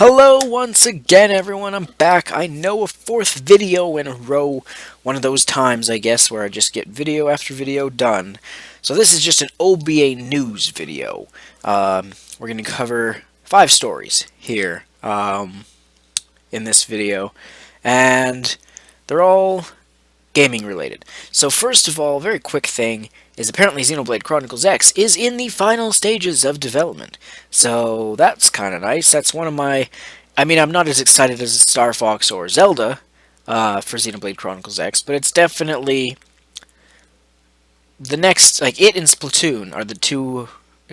Hello once again, everyone. I'm back. I know, a fourth video in a row. One of those times, I guess, where I just get video after video done. So this is just an OBA news video. We're going to cover 5 stories here in this video. And they're all gaming related. So first of all, very quick thing is apparently Xenoblade Chronicles X is in the final stages of development. So that's kind of nice. That's one of my... I mean, I'm not as excited as Star Fox or Zelda for Xenoblade Chronicles X, but it's definitely the next... Like, it and Splatoon are the two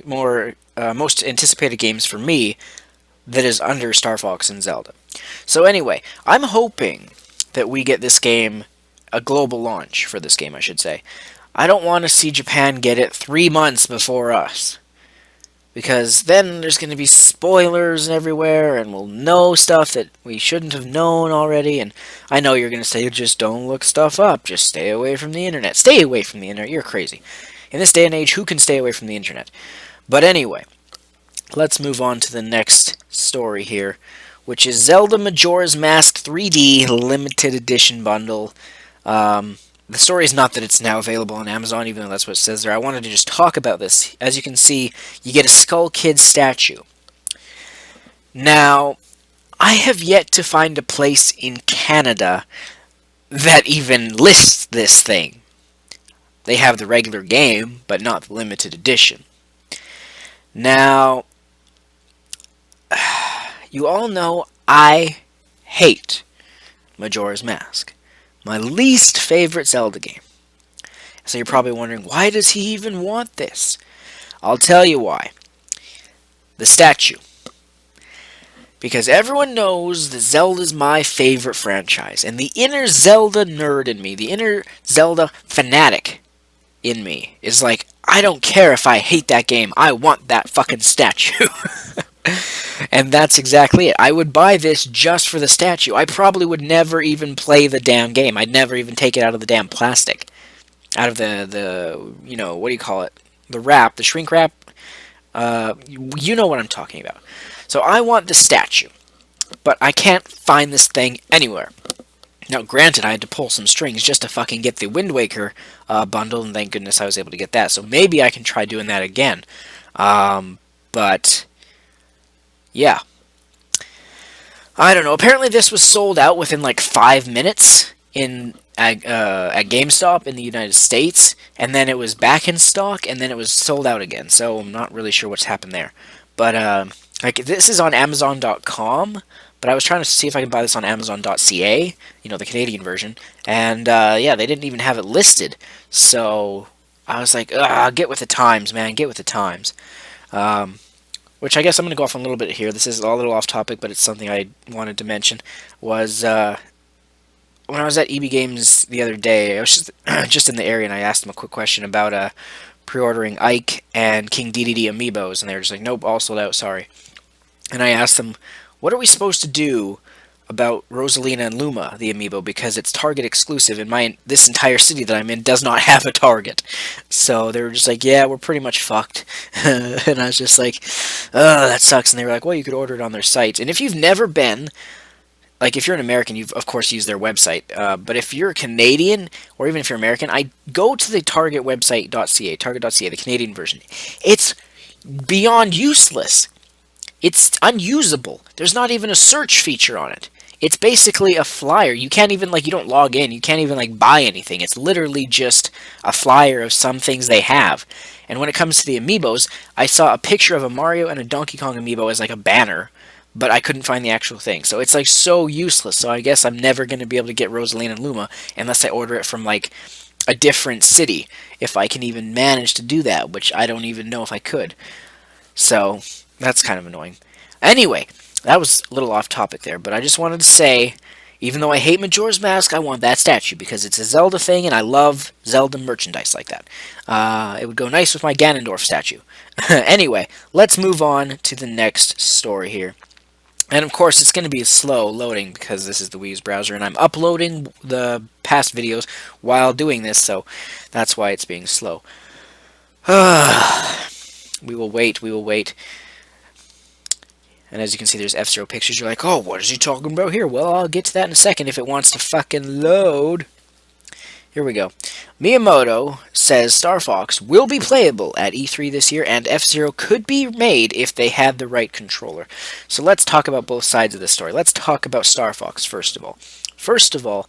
most anticipated games for me that is under Star Fox and Zelda. So anyway, I'm hoping that we get this game, a global launch for this game, I should say. I don't want to see Japan get it 3 months before us, because then there's going to be spoilers everywhere, and we'll know stuff that we shouldn't have known already. And I know you're going to say, just don't look stuff up, just stay away from the internet. Stay away from the internet, you're crazy. In this day and age, who can stay away from the internet? But anyway, let's move on to the next story here, which is Zelda Majora's Mask 3D Limited Edition Bundle. The story is not that it's now available on Amazon, even though that's what it says there. I wanted to just talk about this. As you can see, you get a Skull Kid statue. Now, I have yet to find a place in Canada that even lists this thing. They have the regular game, but not the limited edition. Now, you all know I hate Majora's Mask. My least favorite Zelda game. So you're probably wondering, why does he even want this? I'll tell you why. The statue. Because everyone knows that Zelda's my favorite franchise, and the inner Zelda nerd in me, the inner Zelda fanatic in me, is like, I don't care if I hate that game, I want that fucking statue. And that's exactly it. I would buy this just for the statue. I probably would never even play the damn game. I'd never even take it out of the damn plastic. Out of the you know, what do you call it? The wrap, the shrink wrap. You know what I'm talking about. So I want the statue. But I can't find this thing anywhere. Now, granted, I had to pull some strings just to fucking get the Wind Waker bundle, and thank goodness I was able to get that. So maybe I can try doing that again. But... yeah. I don't know. Apparently this was sold out within like 5 minutes at GameStop in the United States, and then it was back in stock, and then it was sold out again. So I'm not really sure what's happened there. But like, this is on Amazon.com, but I was trying to see if I could buy this on Amazon.ca, you know, the Canadian version, and yeah, they didn't even have it listed. So I was like, get with the times, man, get with the times. Which I guess I'm going to go off a little bit here. This is a little off topic, but it's something I wanted to mention. Was when I was at EB Games the other day, I was just in the area, and I asked them a quick question about pre-ordering Ike and King DDD amiibos, and they were just like, nope, all sold out, sorry. And I asked them, what are we supposed to do about Rosalina and Luma, the amiibo, because it's Target exclusive, and this entire city that I'm in does not have a Target. So they were just like, yeah, we're pretty much fucked. And I was just like, oh, that sucks. And they were like, well, you could order it on their site. And if you've never been, like, if you're an American, you've of course used their website. But if you're a Canadian, or even if you're American, I go to the Target website.ca, Target.ca, the Canadian version. It's beyond useless. It's unusable. There's not even a search feature on it. It's basically a flyer. You can't even, like, you don't log in. You can't even, like, buy anything. It's literally just a flyer of some things they have. And when it comes to the amiibos, I saw a picture of a Mario and a Donkey Kong amiibo as, like, a banner, but I couldn't find the actual thing. So it's, like, so useless. So I guess I'm never going to be able to get Rosalina and Luma unless I order it from, like, a different city, if I can even manage to do that, which I don't even know if I could. So that's kind of annoying. Anyway, that was a little off topic there, but I just wanted to say, even though I hate Majora's Mask, I want that statue, because it's a Zelda thing, and I love Zelda merchandise like that. It would go nice with my Ganondorf statue. Anyway, let's move on to the next story here. And of course, it's going to be slow loading, because this is the Wii U's browser, and I'm uploading the past videos while doing this, so that's why it's being slow. We will wait, we will wait. And as you can see, there's F-Zero pictures. You're like, oh, what is he talking about here? Well, I'll get to that in a second if it wants to fucking load. Here we go. Miyamoto says Star Fox will be playable at E3 this year, and F-Zero could be made if they had the right controller. So let's talk about both sides of this story. Let's talk about Star Fox first of all. First of all,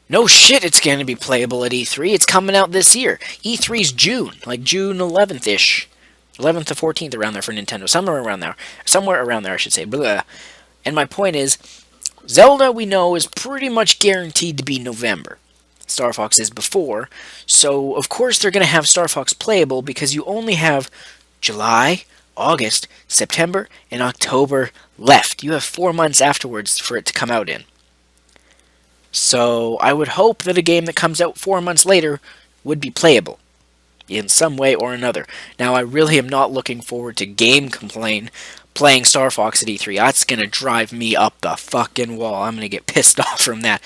no shit it's going to be playable at E3. It's coming out this year. E3's June, like June 11th-ish. 11th to 14th, around there for Nintendo. Somewhere around there. Somewhere around there, I should say. Blah. And my point is, Zelda, we know, is pretty much guaranteed to be November. Star Fox is before. So, of course, they're going to have Star Fox playable because you only have July, August, September, and October left. You have 4 months afterwards for it to come out in. So, I would hope that a game that comes out 4 months later would be playable in some way or another. Now, I really am not looking forward to playing Star Fox at E3. That's going to drive me up the fucking wall. I'm going to get pissed off from that.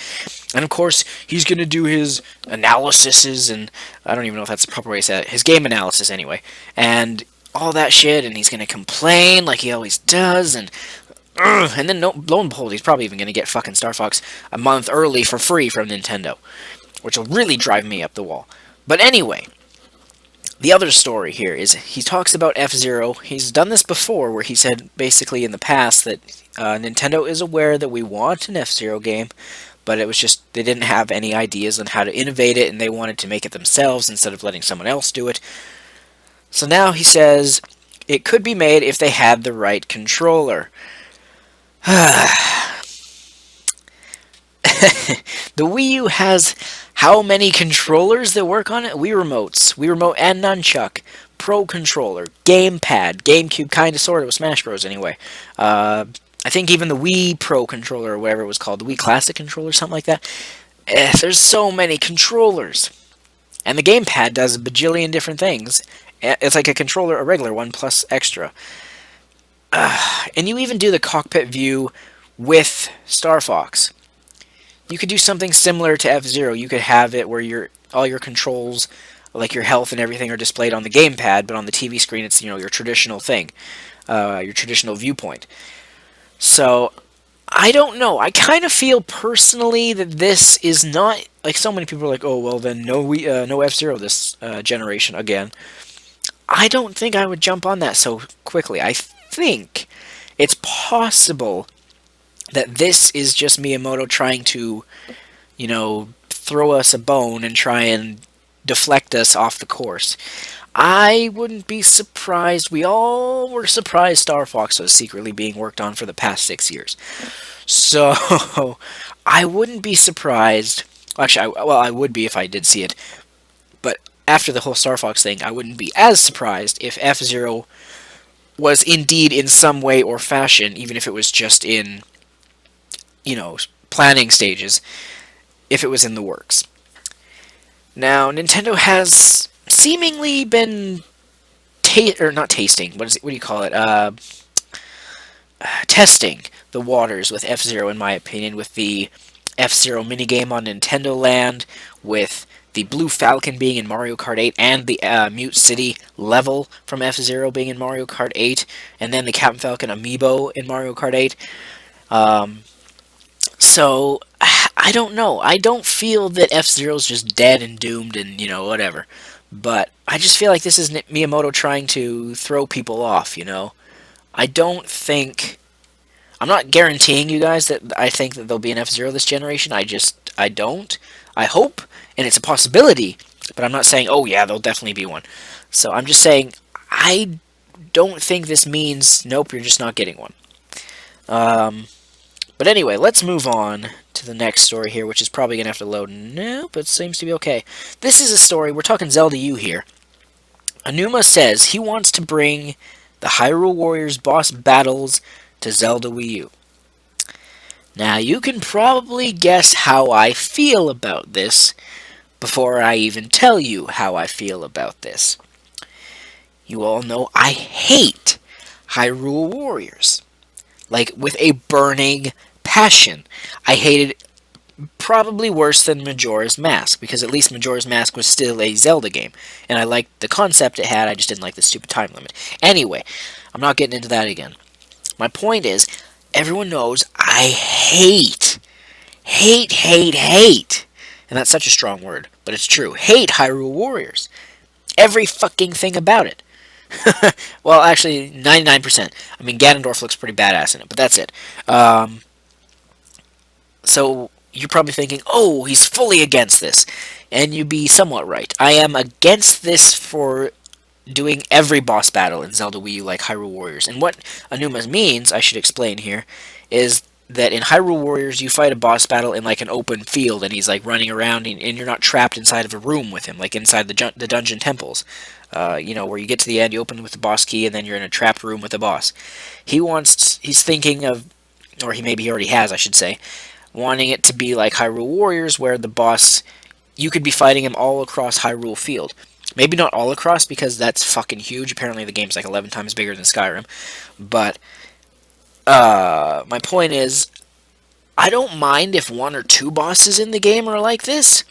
And of course, he's going to do his analyses, and I don't even know if that's the proper way to say it. His game analysis, anyway. And all that shit, and he's going to complain like he always does, and then lo and behold, he's probably even going to get fucking Star Fox a month early for free from Nintendo, which will really drive me up the wall. But anyway, the other story here is he talks about F-Zero. He's done this before where he said basically in the past that Nintendo is aware that we want an F-Zero game, but it was just they didn't have any ideas on how to innovate it and they wanted to make it themselves instead of letting someone else do it. So now he says it could be made if they had the right controller. The Wii U has how many controllers that work on it? Wii Remote and Nunchuck, Pro Controller, Gamepad, GameCube, kinda sorta with Smash Bros. Anyway. I think even the Wii Pro Controller, or whatever it was called, the Wii Classic Controller, something like that. There's so many controllers. And the Gamepad does a bajillion different things. It's like a controller, a regular one, plus extra. And you even do the cockpit view with Star Fox. You could do something similar to F-Zero. You could have it where all your controls, like your health and everything, are displayed on the gamepad, but on the TV screen it's, your traditional thing, your traditional viewpoint. So, I don't know. I kind of feel personally that this is not, like so many people are like, oh, well then no F-Zero this generation again. I don't think I would jump on that so quickly. I think it's possible that this is just Miyamoto trying to, throw us a bone and try and deflect us off the course. I wouldn't be surprised. We all were surprised Star Fox was secretly being worked on for the past 6 years. So, I wouldn't be surprised. Actually, I would be if I did see it. But after the whole Star Fox thing, I wouldn't be as surprised if F-Zero was indeed in some way or fashion, even if it was just in planning stages, if it was in the works. Now, Nintendo has seemingly been testing the waters with F-Zero, in my opinion, with the F-Zero minigame on Nintendo Land, with the Blue Falcon being in Mario Kart 8, and the Mute City level from F-Zero being in Mario Kart 8, and then the Captain Falcon amiibo in Mario Kart 8. So, I don't know. I don't feel that F-Zero's just dead and doomed and, whatever. But I just feel like this is Miyamoto trying to throw people off, I don't think... I'm not guaranteeing you guys that I think that there'll be an F-Zero this generation. I don't. I hope, and it's a possibility, but I'm not saying, oh yeah, there'll definitely be one. So I'm just saying, I don't think this means, nope, you're just not getting one. But anyway, let's move on to the next story here, which is probably going to have to load. Nope, it seems to be okay. This is a story, we're talking Zelda U here. Anuma says he wants to bring the Hyrule Warriors boss battles to Zelda Wii U. Now, you can probably guess how I feel about this before I even tell you how I feel about this. You all know I hate Hyrule Warriors. Like, with a burning passion. I hate it probably worse than Majora's Mask, because at least Majora's Mask was still a Zelda game, and I liked the concept it had, I just didn't like the stupid time limit. Anyway, I'm not getting into that again. My point is, everyone knows I hate, and that's such a strong word, but it's true. Hate Hyrule Warriors. Every fucking thing about it. Well, actually, 99%. I mean, Ganondorf looks pretty badass in it, but that's it. Um, so you're probably thinking, oh, he's fully against this. And you'd be somewhat right. I am against this for doing every boss battle in Zelda Wii U like Hyrule Warriors. And what Anuma means, I should explain here, is that in Hyrule Warriors you fight a boss battle in like an open field and he's like running around and you're not trapped inside of a room with him, like inside the dungeon temples. Where you get to the end, you open with the boss key, and then you're in a trapped room with the boss. He's thinking of, or he already has, I should say, wanting it to be like Hyrule Warriors, where the boss, you could be fighting him all across Hyrule Field. Maybe not all across, because that's fucking huge. Apparently the game's like 11 times bigger than Skyrim. But, my point is, I don't mind if one or two bosses in the game are like this.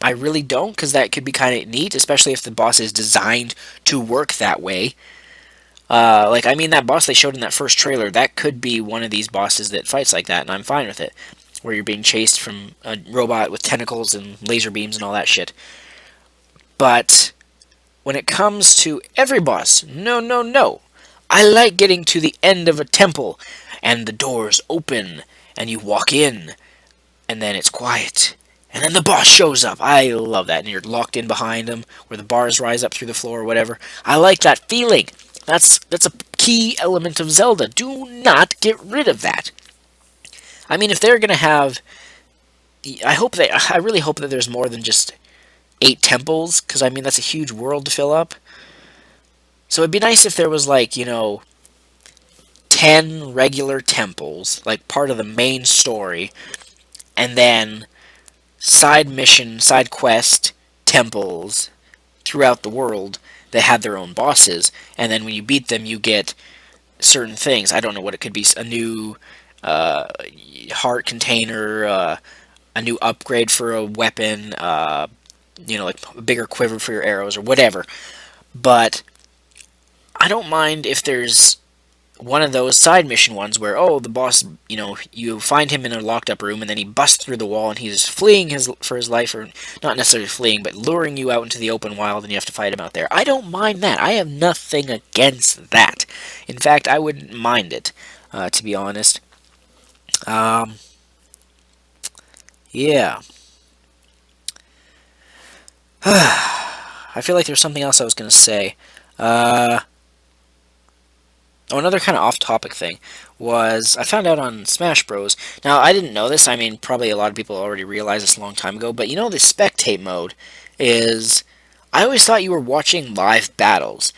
I really don't, because that could be kind of neat, especially if the boss is designed to work that way. That boss they showed in that first trailer, that could be one of these bosses that fights like that, and I'm fine with it. Where you're being chased from a robot with tentacles and laser beams and all that shit. But when it comes to every boss, no, no, no. I like getting to the end of a temple, and the doors open, and you walk in, and then it's quiet. And then the boss shows up. I love that. And you're locked in behind him, where the bars rise up through the floor or whatever. I like that feeling. That's a key element of Zelda. Do not get rid of that. I mean, if they're gonna have, I really hope that there's more than just 8 temples, because I mean that's a huge world to fill up. So it'd be nice if there was 10 regular temples, like part of the main story, and then side quest temples throughout the world that had their own bosses, and then when you beat them you get certain things. I don't know what it could be, a new heart container, a new upgrade for a weapon, like a bigger quiver for your arrows or whatever. But I don't mind if there's one of those side mission ones where, the boss, you find him in a locked up room and then he busts through the wall and he's fleeing for his life, or not necessarily fleeing, but luring you out into the open wild and you have to fight him out there. I don't mind that. I have nothing against that. In fact, I wouldn't mind it, to be honest. Yeah. I feel like there's something else I was going to say. Another kind of off-topic thing was I found out on Smash Bros. Now, I didn't know this. I mean, probably a lot of people already realized this a long time ago. But the spectate mode is, I always thought you were watching live battles.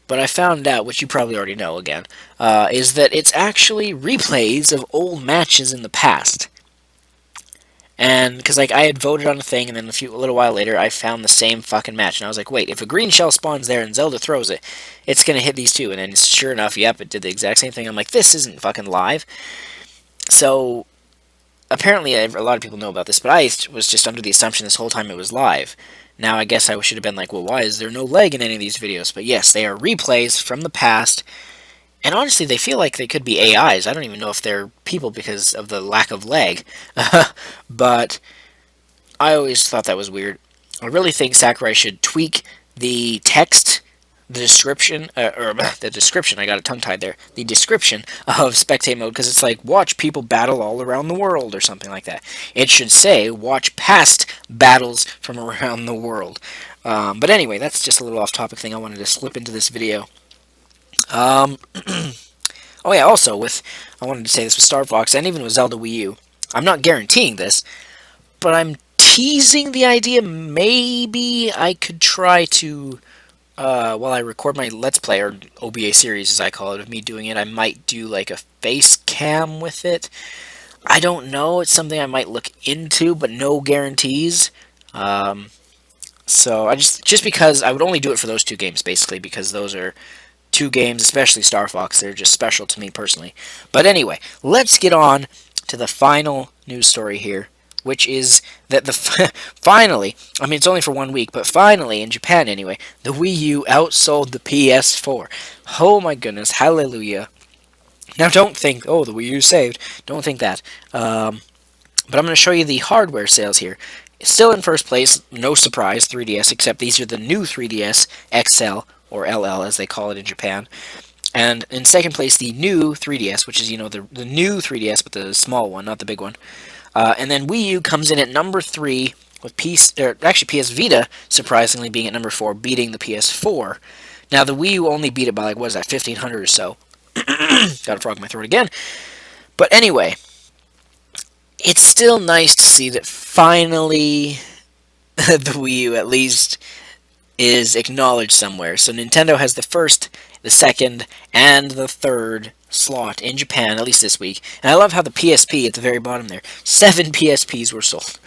But I found out, which you probably already know again, is that it's actually replays of old matches in the past. And, because, I had voted on a thing, and then a little while later, I found the same fucking match. And I was like, wait, if a green shell spawns there and Zelda throws it, it's going to hit these two. And then, sure enough, yep, it did the exact same thing. I'm like, this isn't fucking live. So, apparently, a lot of people know about this, but I was just under the assumption this whole time it was live. Now, I guess I should have been like, well, why is there no lag in any of these videos? But yes, they are replays from the past. And honestly, they feel like they could be AIs. I don't even know if they're people because of the lack of lag. But I always thought that was weird. I really think Sakurai should tweak the text, the description, I got it tongue-tied there, the description of spectate mode, because it's like, watch people battle all around the world, or something like that. It should say, watch past battles from around the world. But anyway, that's just a little off-topic thing I wanted to slip into this video. Oh yeah, also I wanted to say this with Star Fox and even with Zelda Wii U. I'm not guaranteeing this, but I'm teasing the idea maybe I could try to, while I record my Let's Play, or OBA series as I call it, of me doing it, I might do like a face cam with it. I don't know, it's something I might look into, but no guarantees. So I just because I would only do it for those 2 games, basically, because those are 2 games, especially Star Fox, they're just special to me personally. But anyway, let's get on to the final news story here, which is that finally, I mean, it's only for 1 week, but finally, in Japan anyway, the Wii U outsold the PS4. Oh my goodness, hallelujah. Now, don't think, oh, the Wii U saved. Don't think that. But I'm going to show you the hardware sales here. Still in first place, no surprise, 3DS, except these are the new 3DS XL, or LL as they call it in Japan. And in second place, the new 3DS, which is, the new 3DS, but the small one, not the big one. And then Wii U comes in at number 3, with PS Vita, surprisingly, being at number 4, beating the PS4. Now, the Wii U only beat it by, 1,500 or so. Got a frog in my throat again. But anyway, it's still nice to see that finally the Wii U at least is acknowledged somewhere. So Nintendo has the first, the second, and the third slot in Japan, at least this week. And I love how the PSP at the very bottom there, 7 PSPs were sold.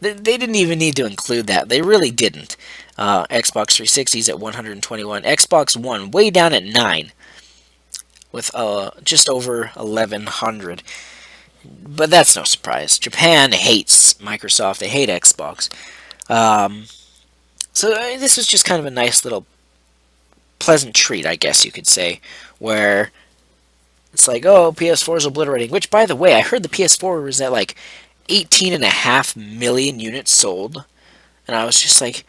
They didn't even need to include that. They really didn't. Xbox 360's at 121. Xbox One way down at 9 with just over 1,100. But that's no surprise. Japan hates Microsoft. They hate Xbox. So this was just kind of a nice little pleasant treat, I guess you could say, where it's like, oh, PS4 is obliterating. Which, by the way, I heard the PS4 was at 18.5 million units sold. And I was just like,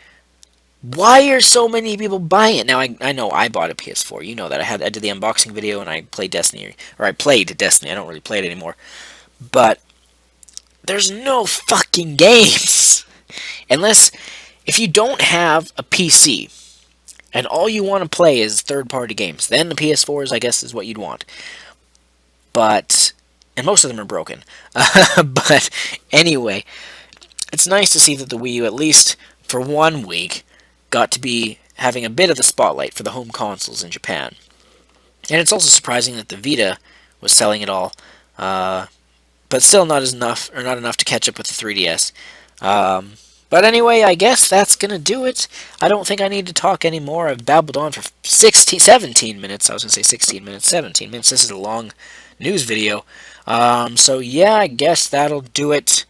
why are so many people buying it? Now, I know I bought a PS4. You know that. I did the unboxing video and I played Destiny. Or I played Destiny. I don't really play it anymore. But there's no fucking games. If you don't have a PC and all you want to play is third-party games, then the PS4s, I guess, is what you'd want. And most of them are broken. But anyway, it's nice to see that the Wii U, at least for 1 week, got to be having a bit of the spotlight for the home consoles in Japan. And it's also surprising that the Vita was selling it all, but still not enough to catch up with the 3DS. But anyway, I guess that's going to do it. I don't think I need to talk anymore. I've babbled on for 17 minutes. I was going to say 16 minutes, 17 minutes. This is a long news video. So yeah, I guess that'll do it.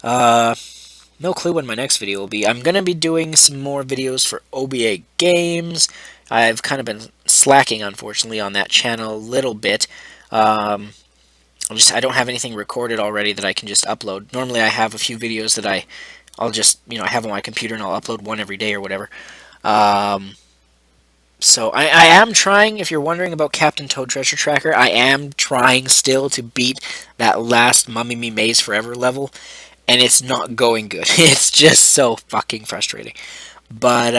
No clue when my next video will be. I'm going to be doing some more videos for OBA games. I've kind of been slacking, unfortunately, on that channel a little bit. I don't have anything recorded already that I can just upload. Normally I have a few videos that I'll just, I have on my computer and I'll upload one every day or whatever. So I am trying, if you're wondering about Captain Toad Treasure Tracker, I am trying still to beat that last Mummy Me Maze Forever level, and it's not going good. It's just so fucking frustrating. But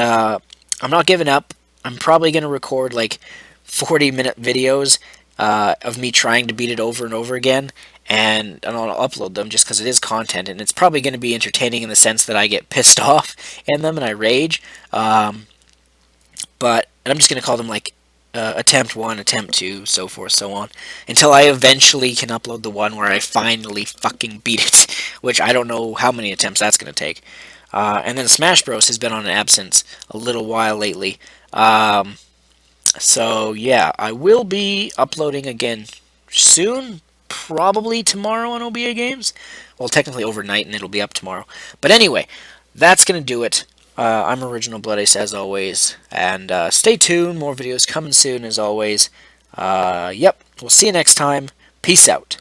I'm not giving up. I'm probably going to record 40-minute videos of me trying to beat it over and over again, and I'll upload them just because it is content, and it's probably going to be entertaining in the sense that I get pissed off in them and I rage. But I'm just going to call them attempt 1, attempt 2, so forth, so on, until I eventually can upload the one where I finally fucking beat it, which I don't know how many attempts that's going to take. And then Smash Bros. Has been on an absence a little while lately. So yeah, I will be uploading again soon, probably tomorrow on OBA Games. Well, technically overnight, and it'll be up tomorrow. But anyway, that's going to do it. I'm Original Blood Ace, as always, and stay tuned, more videos coming soon, as always. Yep, we'll see you next time. Peace out.